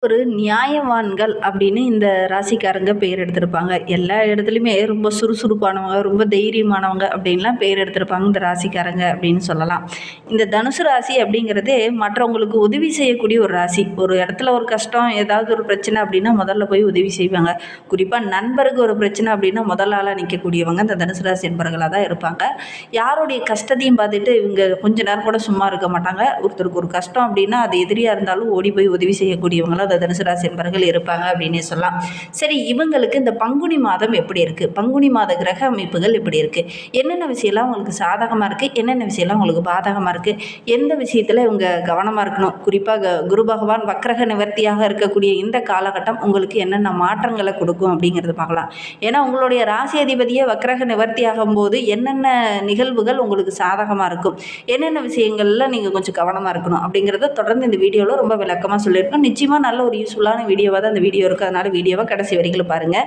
ஒரு நியாயவான்கள் அப்படின்னு இந்த ராசிக்காரங்க பேர் எடுத்திருப்பாங்க. எல்லா இடத்துலையுமே ரொம்ப சுறுசுறுப்பானவங்க, ரொம்ப தைரியமானவங்க அப்படின்லாம் பேர் எடுத்திருப்பாங்க இந்த ராசிக்காரங்க அப்படின்னு சொல்லலாம். இந்த தனுசு ராசி அப்படிங்கிறது மற்றவங்களுக்கு உதவி செய்யக்கூடிய ஒரு ராசி. ஒரு இடத்துல ஒரு கஷ்டம், ஏதாவது ஒரு பிரச்சனை அப்படின்னா முதல்ல போய் உதவி செய்வாங்க. குறிப்பாக நண்பருக்கு ஒரு பிரச்சனை அப்படின்னா முதல் ஆளாக நிற்கக்கூடியவங்க இந்த தனுசு ராசி என்பவர்களாக தான் இருப்பாங்க. யாருடைய கஷ்டத்தையும் பார்த்துட்டு இவங்க கொஞ்ச நேரம் கூட சும்மா இருக்க மாட்டாங்க. ஒருத்தருக்கு ஒரு கஷ்டம் அப்படின்னா அது எதிரியாக இருந்தாலும் ஓடி போய் உதவி செய்யக்கூடியவங்களாம் தனுசு ராசி என்பவர்கள் இருப்பாங்க அப்படின்னே சொல்லலாம். சரி, இவங்களுக்கு இந்த பங்குனி மாதம் எப்படி இருக்கு? பங்குனி மாத கிரக அமைப்புகள் எப்படி இருக்கு? என்னென்ன விஷயம்லாம் உங்களுக்கு சாதகமா இருக்கு? என்னென்ன விஷயம்லாம் உங்களுக்கு பாதகமா இருக்கு? எந்த விஷயத்துல இவங்க கவனமா இருக்கணும்? குறிப்பாக குரு பகவான் வக்ரக நிவர்த்தியாக இருக்கக்கூடிய இந்த காலகட்டம் உங்களுக்கு என்னென்ன மாற்றங்களை கொடுக்கும் அப்படிங்கிறது பார்க்கலாம். ஏன்னா உங்களுடைய ராசி அதிபதியே வக்ரக நிவர்த்தி ஆகும் போது என்னென்ன நிகழ்வுகள் உங்களுக்கு சாதகமா இருக்கும், என்னென்ன விஷயங்கள்ல நீங்க கொஞ்சம் கவனமா இருக்கணும் அப்படிங்கிறத தொடர்ந்து இந்த வீடியோவில் ரொம்ப விளக்கமா சொல்லியிருக்கோம். நிச்சயமா நல்ல ஒரு யூஸ்ஃபுல்லான வீடியோவாக தான் அந்த வீடியோ இருக்குது. அதனால் வீடியோவை கடைசி வரைக்கும் பாருங்கள்.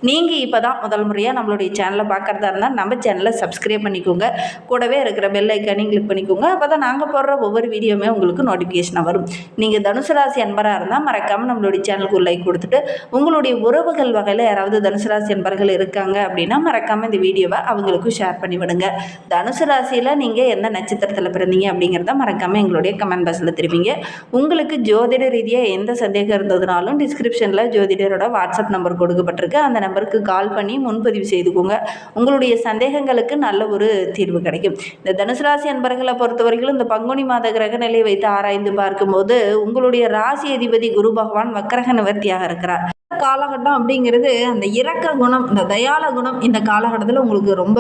நீங்கள் இப்போ தான் முதல் முறையாக நம்மளுடைய சேனலை பார்க்குறதா இருந்தால் நம்ம சேனலை சப்ஸ்கிரைப் பண்ணிக்கோங்க. கூடவே இருக்கிற பெல் ஐக்கானையும் கிளிக் பண்ணிக்கோங்க. அப்போ தான் நாங்கள் போடுற ஒவ்வொரு வீடியோவுமே உங்களுக்கு நோட்டிஃபிகேஷனாக வரும். நீங்கள் தனுசு ராசி அன்பராக இருந்தால் மறக்காமல் நம்மளுடைய சேனலுக்கு ஒரு லைக் கொடுத்துட்டு, உங்களுடைய உறவுகள் வகையில் யாராவது தனுசு ராசி அன்பர்கள் இருக்காங்க அப்படின்னா மறக்காமல் இந்த வீடியோவை அவங்களுக்கும் ஷேர் பண்ணி விடுங்க. தனுசு ராசியில் நீங்கள் எந்த நட்சத்திரத்தில் பிறந்தீங்க அப்படிங்கிறத மறக்காமல் எங்களுடைய கமெண்ட் பாக்ஸில் தெரிவிங்க. உங்களுக்கு ஜோதிட ரீதியாக எந்த சந்தேகம் இருந்ததுனாலும் டிஸ்கிரிப்ஷனில் ஜோதிடரோட வாட்ஸ்அப் நம்பர் கொடுக்கப்பட்டிருக்கு. அந்த நம்பருக்கு கால் பண்ணி முன்பதிவு செய்துக்கோங்க. உங்களுடைய சந்தேகங்களுக்கு நல்ல ஒரு தீர்வு கிடைக்கும். இந்த தனுசு ராசி அன்பர்களை பொறுத்தவரைக்கும் இந்த பங்குனி மாத கிரக நிலை வைத்து ஆராய்ந்து பார்க்கும்போது உங்களுடைய ராசி அதிபதி குரு பகவான் வக்ரக நிவர்த்தியாக இருக்கிறார். காலகட்டம் அப்படிங்கிறது அந்த இரக்க குணம், இந்த தயால குணம் இந்த காலகட்டத்தில் உங்களுக்கு ரொம்ப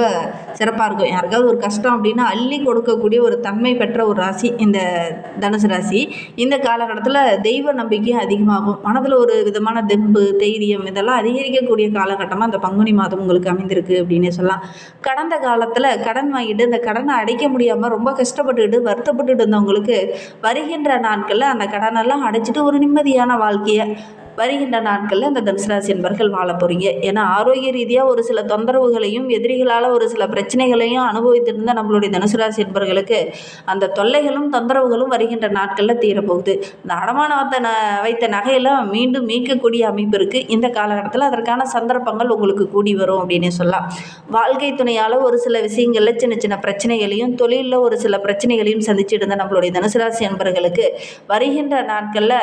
சிறப்பாக இருக்கும். யாருக்காவது ஒரு கஷ்டம் அப்படின்னா அள்ளி கொடுக்கக்கூடிய ஒரு தன்மை பெற்ற ஒரு ராசி இந்த தனுசு ராசி. இந்த காலகட்டத்தில் தெய்வ நம்பிக்கையும் அதிகமாகும். மனதில் ஒரு விதமான தெம்பு, தைரியம் இதெல்லாம் அதிகரிக்கக்கூடிய காலகட்டமாக அந்த பங்குனி மாதம் உங்களுக்கு அமைந்திருக்கு அப்படின்னே சொல்லலாம். கடந்த காலத்தில் கடன் வாங்கிட்டு இந்த கடனை அடைக்க முடியாமல் ரொம்ப கஷ்டப்பட்டுக்கிட்டு வருத்தப்பட்டுட்டு இருந்தவங்களுக்கு வருகின்ற நாட்களில் அந்த கடனெல்லாம் அடைச்சிட்டு ஒரு நிம்மதியான வாழ்க்கையை வருகின்ற நாட்களில் இந்த தனுசு ராசி என்பர்கள் வாழ போகிறீங்க. ஏன்னா ஆரோக்கிய ரீதியாக ஒரு சில தொந்தரவுகளையும் எதிரிகளால் ஒரு சில பிரச்சனைகளையும் அனுபவித்திருந்த நம்மளுடைய தனுசு ராசி என்பர்களுக்கு அந்த தொல்லைகளும் தொந்தரவுகளும் வருகின்ற நாட்களில் தீரப்போகுது. இந்த அடமானத்தை வைத்த நகையெல்லாம் மீண்டும் மீட்கக்கூடிய அமைப்பு இருக்குது. இந்த காலகட்டத்தில் அதற்கான சந்தர்ப்பங்கள் உங்களுக்கு கூடி வரும் அப்படின்னே சொல்லலாம். வாழ்க்கை துணையால் ஒரு சில விஷயங்களில் சின்ன சின்ன பிரச்சனைகளையும் தொழிலில் ஒரு சில பிரச்சனைகளையும் சந்திச்சுட்டு இருந்த நம்மளுடைய தனுசு ராசி என்பர்களுக்கு வருகின்ற நாட்களில்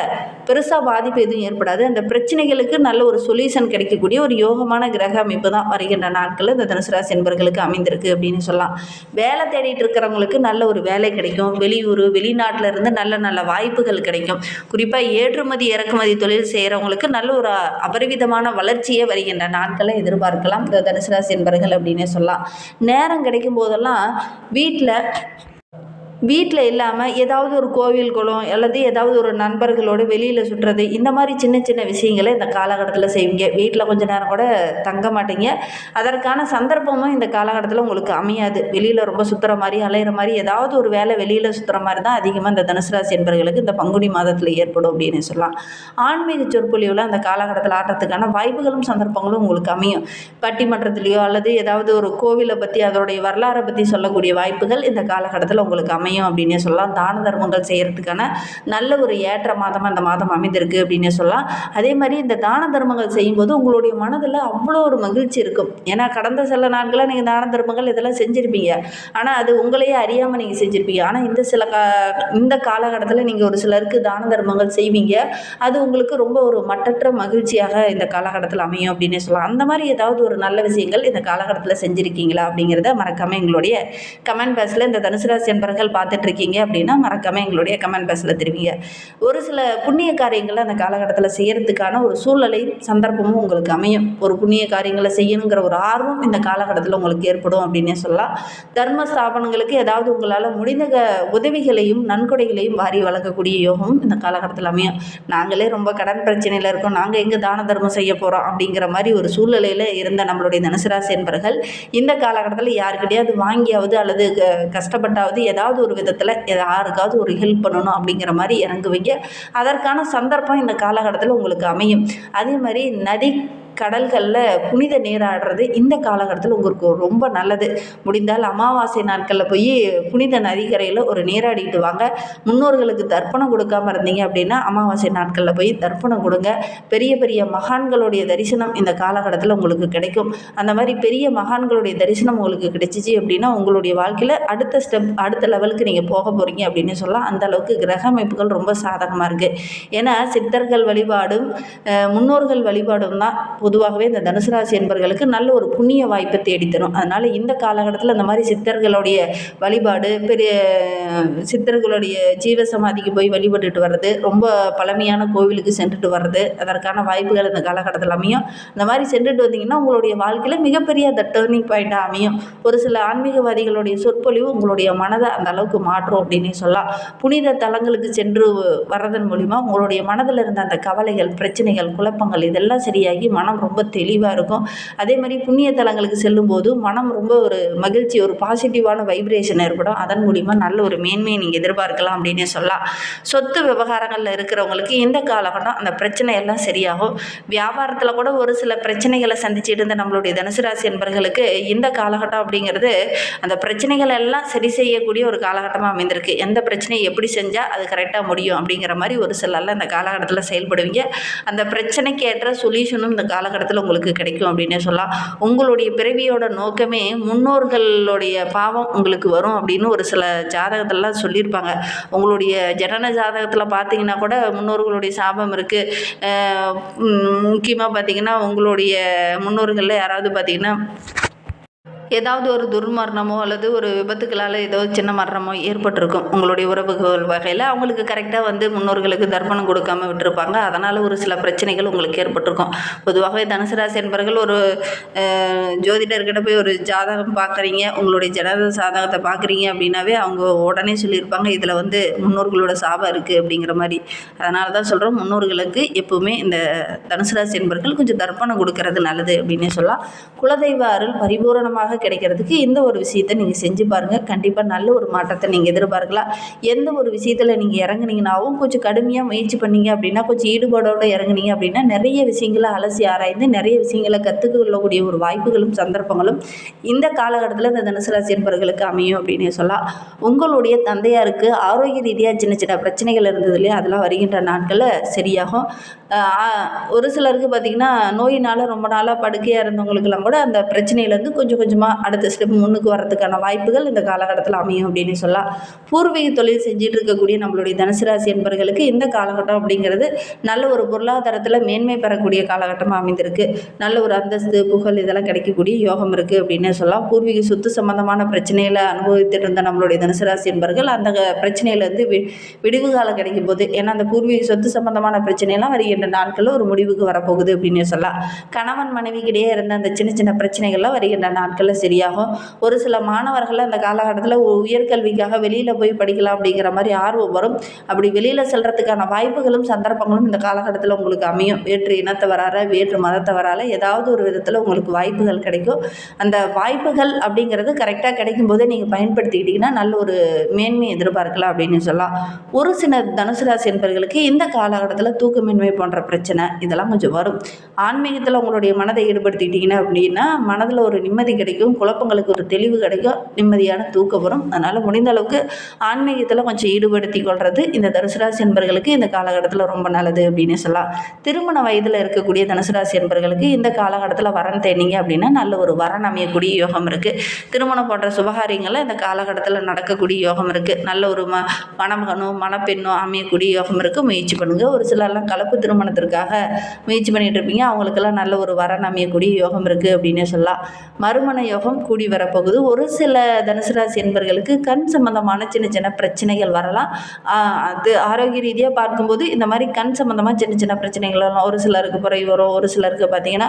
பெருசாக பாதிப்பு எதுவும் ஏற்படாது. அந்த பிரச்சனைகளுக்கு நல்ல ஒரு சொல்யூஷன் கிடைக்கக்கூடிய ஒரு யோகமான கிரக அமைப்பு தான் வருகின்ற நாட்களில் இந்த தனுசு ராசி என்பர்களுக்கு அமைந்திருக்கு அப்படின்னு சொல்லலாம். வேலை தேடிட்டு இருக்கிறவங்களுக்கு நல்ல ஒரு வேலை கிடைக்கும். வெளியூர் வெளிநாட்டில் இருந்து நல்ல நல்ல வாய்ப்புகள் கிடைக்கும். குறிப்பாக ஏற்றுமதி இறக்குமதி தொழில் செய்கிறவங்களுக்கு நல்ல ஒரு அபரிவிதமான வளர்ச்சியை வருகின்ற நாட்களை எதிர்பார்க்கலாம் இந்த தனுசு ராசி என்பர்கள் அப்படின்னே சொல்லலாம். நேரம் கிடைக்கும் போதெல்லாம் வீட்டில் இல்லாமல் ஏதாவது ஒரு கோவில் குளம் அல்லது ஏதாவது ஒரு நண்பர்களோடு வெளியில் சுற்றுறது, இந்த மாதிரி சின்ன சின்ன விஷயங்களை இந்த காலகட்டத்தில் செய்வீங்க. வீட்டில் கொஞ்சம் நேரம் கூட தங்க மாட்டீங்க. அதற்கான சந்தர்ப்பமும் இந்த காலகட்டத்தில் உங்களுக்கு அமையாது. வெளியில் ரொம்ப சுற்றுற மாதிரி அலையிற மாதிரி ஏதாவது ஒரு வேலை வெளியில் சுற்றுற மாதிரி தான் அதிகமாக இந்த தனுசு ராசி என்பவர்களுக்கு இந்த பங்குனி மாதத்தில் ஏற்படும் அப்படின்னு சொல்லலாம். ஆன்மீக சொற்பொழிவில் அந்த காலகட்டத்தில் ஆடுறதுக்கான வாய்ப்புகளும் சந்தர்ப்பங்களும் உங்களுக்கு அமையும். பட்டிமன்றத்திலேயோ அல்லது ஏதாவது ஒரு கோவிலை பற்றி அதோடைய வரலாறை பற்றி சொல்லக்கூடிய வாய்ப்புகள் இந்த காலகட்டத்தில் உங்களுக்கு அமையும் அப்படின்னே சொல்லலாம். தான தர்மங்கள் செய்யறதுக்கான நல்ல ஒரு ஏற்ற மாதமாக இந்த மாதம் அமைந்திருக்கு அப்படின்னே சொல்லலாம். அதே மாதிரி இந்த தான தர்மங்கள் செய்யும்போது உங்களுடைய மனதில் அவ்வளோ ஒரு மகிழ்ச்சி இருக்கும். ஏன்னா கடந்த சில நாட்களாக நீங்கள் தான தர்மங்கள் இதெல்லாம் செஞ்சுருப்பீங்க. ஆனால் அது உங்களையே அறியாமல் நீங்கள் செஞ்சுருப்பீங்க. ஆனால் இந்த காலகட்டத்தில் நீங்கள் ஒரு சிலருக்கு தான தர்மங்கள் செய்வீங்க. அது உங்களுக்கு ரொம்ப ஒரு மட்டற்ற மகிழ்ச்சியாக இந்த காலகட்டத்தில் அமையும் அப்படின்னே சொல்லலாம். அந்த மாதிரி ஏதாவது ஒரு நல்ல விஷயங்கள் இந்த காலகட்டத்தில் செஞ்சுருக்கீங்களா அப்படிங்கிறத மறக்காமல் எங்களுடைய கமெண்ட் பாக்ஸில் இந்த தனுசு ராசி என்பர்கள் பார்த்துட்ருக்கீங்க அப்படின்னா மறக்காமல் எங்களுடைய கமெண்ட் பாக்ஸில் தெரிவிங்க. ஒரு சில புண்ணிய காரியங்களை அந்த காலகட்டத்தில் செய்கிறதுக்கான ஒரு சூழ்நிலை சந்தர்ப்பமும் உங்களுக்கு அமையும். ஒரு புண்ணிய காரியங்களை செய்யணுங்கிற ஒரு ஆர்வம் இந்த காலகட்டத்தில் உங்களுக்கு ஏற்படும் அப்படின்னே சொல்லலாம். தர்ம ஸ்தாபனங்களுக்கு ஏதாவது உங்களால் முடிந்த உதவிகளையும் நன்கொடைகளையும் வாரி வழங்கக்கூடிய யோகமும் இந்த காலகட்டத்தில் அமையும். நாங்களே ரொம்ப கடன் பிரச்சனையில் இருக்கோம், நாங்கள் எங்கே தான தர்மம் செய்ய போகிறோம் அப்படிங்கிற மாதிரி ஒரு சூழ்நிலையில் இருந்த நம்மளுடைய தனுசு ராசி என்பர்கள் இந்த காலகட்டத்தில் யாருக்கிட்டையாவது வாங்கியாவது அல்லது கஷ்டப்பட்டாவது ஏதாவது ஒரு விதத்தில் யாருக்காவது ஒரு ஹெல்ப் பண்ணணும் அப்படிங்கிற மாதிரி இறங்குவீங்க. அதற்கான சந்தர்ப்பம் இந்த காலகட்டத்தில் உங்களுக்கு அமையும். அதே மாதிரி நதி கடல்களில் புனித நீராடுறது இந்த காலகட்டத்தில் உங்களுக்கு ரொம்ப நல்லது. முடிந்தால் அமாவாசை நாட்களில் போய் புனித நதிக்கரையில் ஒரு நீராடிட்டு வாங்க. முன்னோர்களுக்கு தர்ப்பணம் கொடுக்காம இருந்தீங்க அப்படின்னா அமாவாசை நாட்களில் போய் தர்ப்பணம் கொடுங்க. பெரிய பெரிய மகான்களுடைய தரிசனம் இந்த காலகட்டத்தில் உங்களுக்கு கிடைக்கும். அந்த மாதிரி பெரிய மகான்களுடைய தரிசனம் உங்களுக்கு கிடைச்சிச்சு அப்படின்னா உங்களுடைய வாழ்க்கையில் அடுத்த ஸ்டெப், அடுத்த லெவலுக்கு நீங்கள் போக போகிறீங்க அப்படின்னு சொல்லலாம். அந்த அளவுக்கு கிரக அமைப்புகள் ரொம்ப சாதகமாக இருக்குது. ஏன்னா சித்தர்கள் வழிபாடும் முன்னோர்கள் வழிபாடும் தான் பொதுவாகவே இந்த தனுசு ராசி என்பவர்களுக்கு நல்ல ஒரு புண்ணிய வாய்ப்பை தேடித்தரும். அதனால் இந்த காலகட்டத்தில் அந்த மாதிரி சித்தர்களுடைய வழிபாடு, பெரிய சித்தர்களுடைய ஜீவசமாதிக்கு போய் வழிபட்டுட்டு வர்றது, ரொம்ப பழமையான கோவிலுக்கு சென்றுட்டு வர்றது, அதற்கான வாய்ப்புகள் இந்த காலகட்டத்தில் அமையும். இந்த மாதிரி சென்றுட்டு வந்தீங்கன்னா உங்களுடைய வாழ்க்கையில் மிகப்பெரிய அந்த டேர்னிங் பாயிண்ட்டாக அமையும். ஒரு சில ஆன்மீகவாதிகளுடைய சொற்பொழிவு உங்களுடைய மனதை அந்த அளவுக்கு மாற்றும் அப்படின்னே சொல்லலாம். புனித தலங்களுக்கு சென்று வர்றதன் மூலிமா உங்களுடைய மனதில் இருந்த அந்த கவலைகள், பிரச்சனைகள், குழப்பங்கள் இதெல்லாம் சரியாகி மனம் ரொம்ப தெளிவாக இருக்கும். அதே மாதிரி புண்ணிய தலங்களுக்கு செல்லும்போது மனம் ரொம்ப ஒரு மகிழ்ச்சி, ஒரு பாசிட்டிவான வைப்ரேஷன் ஏற்படும். அதன் மூலிமா நல்ல ஒரு மேன்மையை நீங்கள் எதிர்பார்க்கலாம் அப்படின்னே சொல்லலாம். சொத்து விவகாரங்களில் இருக்கிறவங்களுக்கு இந்த காலகட்டம் அந்த பிரச்சனை எல்லாம் சரியாகும். வியாபாரத்தில் கூட ஒரு சில பிரச்சனைகளை சந்திச்சுட்டு இருந்த நம்மளுடைய தனுசு ராசி என்பவர்களுக்கு இந்த காலகட்டம் அப்படிங்கிறது அந்த பிரச்சனைகள் எல்லாம் சரி செய்யக்கூடிய ஒரு காலகட்டமாக அமைந்திருக்கு. எந்த பிரச்சனையை எப்படி செஞ்சால் அது கரெக்டாக முடியும் அப்படிங்கிற மாதிரி ஒரு சிலர்லாம் இந்த காலகட்டத்தில் செயல்படுவீங்க. அந்த பிரச்சனைக்கு ஏற்ற சொல்யூஷனும் இந்த காலகட்டத்தில் உங்களுக்கு கிடைக்கும் அப்படின்னே சொல்லலாம். உங்களுடைய பிறவியோட நோக்கமே முன்னோர்களுடைய பாவம் உங்களுக்கு வரும் அப்படின்னு ஒரு சில ஜாதகத்திலலாம் சொல்லியிருப்பாங்க. உங்களுடைய ஜனன ஜாதகத்தில் பார்த்தீங்கன்னா கூட முன்னோர்களுடைய சாபம் இருக்குது. முக்கியமாக பார்த்தீங்கன்னா உங்களுடைய முன்னோர்களில் யாராவது பார்த்தீங்கன்னா ஏதாவது ஒரு துர்மரணமோ அல்லது ஒரு விபத்துக்களால் ஏதோ சின்ன மரணமோ ஏற்பட்டிருக்கும். உங்களுடைய உறவுகள் வகையில் அவங்களுக்கு கரெக்டாக முன்னோர்களுக்கு தர்ப்பணம் கொடுக்காம விட்டுருப்பாங்க. அதனால் ஒரு சில பிரச்சனைகள் உங்களுக்கு ஏற்பட்டிருக்கும். பொதுவாகவே தனுசு ராசி என்பவர்கள் ஒரு ஜோதிடர்கிட்ட போய் ஒரு ஜாதகம் பார்க்குறீங்க, உங்களுடைய ஜனத சாதகத்தை பார்க்குறீங்க அப்படின்னாவே அவங்க உடனே சொல்லியிருப்பாங்க இதில் முன்னோர்களோட சாபம் இருக்குது அப்படிங்கிற மாதிரி. அதனால தான் சொல்கிறோம், முன்னோர்களுக்கு எப்போவுமே இந்த தனுசு ராசி என்பவர்கள் கொஞ்சம் தர்ப்பணம் கொடுக்கறது நல்லது அப்படின்னே சொல்லலாம். குலதெய்வ அருள் பரிபூரணமாக கிடைக்கிறதுக்கு இந்த ஒரு விஷயத்தை நீங்கள் செஞ்சு பாருங்கள். கண்டிப்பாக நல்ல ஒரு மாற்றத்தை நீங்கள் எதிர்பார்க்கலாம். எந்த ஒரு விஷயத்தில் நீங்கள் இறங்குனீங்கன்னாவும் கொஞ்சம் கடுமையாக முயற்சி பண்ணீங்க அப்படின்னா, கொஞ்சம் ஈடுபாடோடு இறங்குனீங்க அப்படின்னா நிறைய விஷயங்களை அலசி ஆராய்ந்து நிறைய விஷயங்களை கற்றுக்கொள்ளக்கூடிய ஒரு வாய்ப்புகளும் சந்தர்ப்பங்களும் இந்த காலகட்டத்தில் இந்த தனுசு ராசி என்பவர்களுக்கு அமையும் அப்படின்னு சொல்லலாம். உங்களுடைய தந்தையாருக்கு ஆரோக்கிய ரீதியாக சின்ன சின்ன பிரச்சனைகள் இருந்தது இல்லையா, அதெல்லாம் வருகின்ற நாட்களில் சரியாகும். ஒரு சிலருக்கு பார்த்திங்கன்னா நோயினால் ரொம்ப நாளாக படுக்கையாக இருந்தவங்களுக்கெல்லாம் கூட அந்த பிரச்சனையிலேருந்து கொஞ்சம் கொஞ்சமாக அடுத்த ஸ்டெப் முன்னுக்கு வர்றதுக்கான வாய்ப்புகள் இந்த காலகட்டத்தில் அமையும் அப்படின்னு சொல்லலாம். பூர்வீக தொழில் செஞ்சுட்டு இருக்கக்கூடிய நம்மளுடைய தனுசு ராசி என்பவர்களுக்கு இந்த காலகட்டம் அப்படிங்கிறது நல்ல ஒரு பொருளாதாரத்தில் மேன்மை பெறக்கூடிய காலகட்டமாக அமைந்திருக்கு. நல்ல ஒரு அந்தஸ்து, புகழ் இதெல்லாம் கிடைக்கக்கூடிய யோகம் இருக்குது அப்படின்னு சொல்லலாம். பூர்வீக சொத்து சம்பந்தமான பிரச்சனையில் அனுபவித்துட்டு இருந்த நம்மளுடைய தனுசு ராசி என்பவர்கள் அந்த பிரச்சனையிலேருந்து விடிவு காலம் கிடைக்கும் போது, ஏன்னா அந்த பூர்வீக சொத்து சம்பந்தமான பிரச்சனையெல்லாம் வருகின்ற நாட்களில் ஒரு முடிவுக்கு வரப்போகுது அப்படின்னு சொல்லலாம். கணவன் மனைவிக்கிடையே இருந்த அந்த சின்ன சின்ன பிரச்சனைகள்லாம் வருகின்ற நாட்களில் சரியாகும். ஒரு சில மாணவர்கள் அந்த காலகட்டத்தில் உயர்கல்விக்காக வெளியில் போய் படிக்கலாம் அப்படிங்கிற மாதிரி ஆர்வம் வரும். அப்படி வெளியில் செல்றதுக்கான வாய்ப்புகளும் சந்தர்ப்பங்களும் இந்த காலகட்டத்தில் உங்களுக்கு அமையும். வேற்று இனத்தவரால், வேற்று மதத்தவரால் ஏதாவது ஒரு விதத்தில் உங்களுக்கு வாய்ப்புகள் கிடைக்கும். அந்த வாய்ப்புகள் அப்படிங்கிறது கரெக்டாக கிடைக்கும் போதே நீங்கள் பயன்படுத்திக்கிட்டிங்கன்னா நல்ல ஒரு மேன்மையை எதிர்பார்க்கலாம் அப்படின்னு சொல்லலாம். ஒரு சில தனுசு ராசி என்பவர்களுக்கு இந்த காலகட்டத்தில் தூக்கமின்மை போன்ற பிரச்சனை இதெல்லாம் கொஞ்சம் வரும். ஆன்மீகத்தில் உங்களுடைய மனதை ஈடுபடுத்திக்கிட்டிங்கன்னா அப்படின்னா மனதில் ஒரு நிம்மதி கிடைக்கும், குழப்பங்களுக்கு ஒரு தெளிவு கிடைக்கும், நிம்மதியான தூக்கம் வரும். அதனால் முடிந்த அளவுக்கு ஆன்மீகத்தில் கொஞ்சம் ஈடுபடுத்தி கொள்வது இந்த தனுசு ராசி என்பவர்களுக்கு இந்த காலகட்டத்தில் ரொம்ப நல்லது அப்படின்னு சொல்லலாம். திருமண வயதில் இருக்கக்கூடிய தனுசு ராசி என்பவர்களுக்கு இந்த காலகட்டத்தில் வரன் தேடிங்க அப்படின்னா நல்ல ஒரு வரன் அமையக்கூடிய யோகம் இருக்குது. திருமணம் போன்ற சுபகாரியங்களில் இந்த காலகட்டத்தில் நடக்கக்கூடிய யோகம் இருக்குது. நல்ல ஒரு மணமகனோ மணப்பெண்ணோ அமையக்கூடிய யோகம் இருக்குது. முயற்சி பண்ணுங்கள். ஒரு சிலர்லாம் கலப்பு திருமணத்திற்காக முயற்சி பண்ணிகிட்டு இருப்பீங்க, அவங்களுக்கெல்லாம் நல்ல ஒரு வரன் அமையக்கூடிய யோகம் இருக்குது அப்படின்னே சொல்லலாம். மறுமண யோகம் கூடி வரப்போகுது. ஒரு சில தனுசு ராசி என்பவர்களுக்கு கண் சம்பந்தமான சின்ன சின்ன பிரச்சனைகள் வரலாம். அது ஆரோக்கிய ரீதியாக பார்க்கும்போது இந்த மாதிரி கண் சம்பந்தமாக சின்ன சின்ன பிரச்சனைகள் வரலாம். ஒரு சிலருக்கு குறை வரும், ஒரு சிலருக்கு பார்த்திங்கன்னா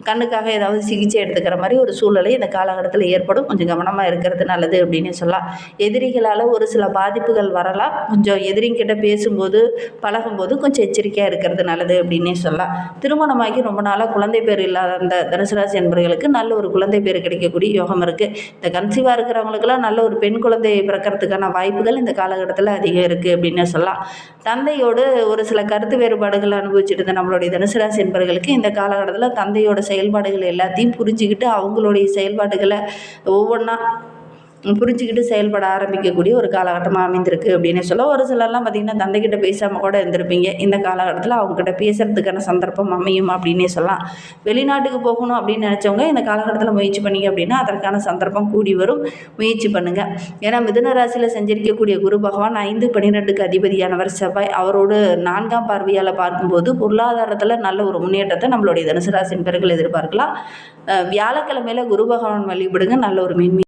கண்ணுக்காக ஏதாவது சிகிச்சை எடுத்துக்கிற மாதிரி ஒரு சூழ்நிலை இந்த காலகட்டத்தில் ஏற்படும். கொஞ்சம் கவனமாக இருக்கிறது நல்லது அப்படின்னு சொல்லலாம். எதிரிகளால் ஒரு சில பாதிப்புகள் வரலாம். கொஞ்சம் எதிரிங்கிட்ட பேசும்போது பழகும்போது கொஞ்சம் எச்சரிக்கையாக இருக்கிறது நல்லது. நல்லது அப்படின்னே சொல்லலாம். திருமணமாகி ரொம்ப நாளாக குழந்தை பேர் இல்லாத அந்த தனுசு ராசி என்பவர்களுக்கு நல்ல ஒரு குழந்தை பேர் கிடைக்கக்கூடிய யோகம் இருக்குது. இந்த கன்சீவாக இருக்கிறவங்களுக்கெல்லாம் நல்ல ஒரு பெண் குழந்தை பிறக்கிறதுக்கான வாய்ப்புகள் இந்த காலகட்டத்தில் அதிகம் இருக்குது அப்படின்னு சொல்லலாம். தந்தையோடு ஒரு சில கருத்து வேறுபாடுகள் அனுபவிச்சுட்டு இருந்த நம்மளுடைய தனுசு ராசி என்பவர்களுக்கு இந்த காலகட்டத்தில் தந்தையோட செயல்பாடுகள் எல்லாத்தையும் புரிஞ்சுக்கிட்டு அவங்களுடைய செயல்பாடுகளை ஒவ்வொன்றா புரிஞ்சுக்கிட்டு செயல்பட ஆரம்பிக்கக்கூடிய ஒரு காலகட்டமாக அமைந்திருக்கு அப்படின்னு சொல்ல. ஒரு சிலர்லாம் பார்த்திங்கன்னா தந்தைக்கிட்ட பேசாமல் கூட இருந்திருப்பீங்க. இந்த காலகட்டத்தில் அவங்ககிட்ட பேசுகிறதுக்கான சந்தர்ப்பம் அமையும் அப்படின்னே சொல்லலாம். வெளிநாட்டுக்கு போகணும் அப்படின்னு நினச்சவங்க இந்த காலகட்டத்தில் முயற்சி பண்ணிங்க அப்படின்னா அதற்கான சந்தர்ப்பம் கூடி வரும். முயற்சி பண்ணுங்கள். ஏன்னா மிதுன ராசியில் செஞ்சிருக்கக்கூடிய குரு பகவான் 5-12க்கு அதிபதியானவர் செவ்வாய். அவரோடு 4ஆம் பார்வையால் பார்க்கும்போது பொருளாதாரத்தில் நல்ல ஒரு முன்னேற்றத்தை நம்மளுடைய தனுசு ராசி என்பவர்கள் எதிர்பார்க்கலாம். வியாழக்கிழமையில் குரு பகவான் வழிபடுங்க. நல்ல ஒரு மேன்மை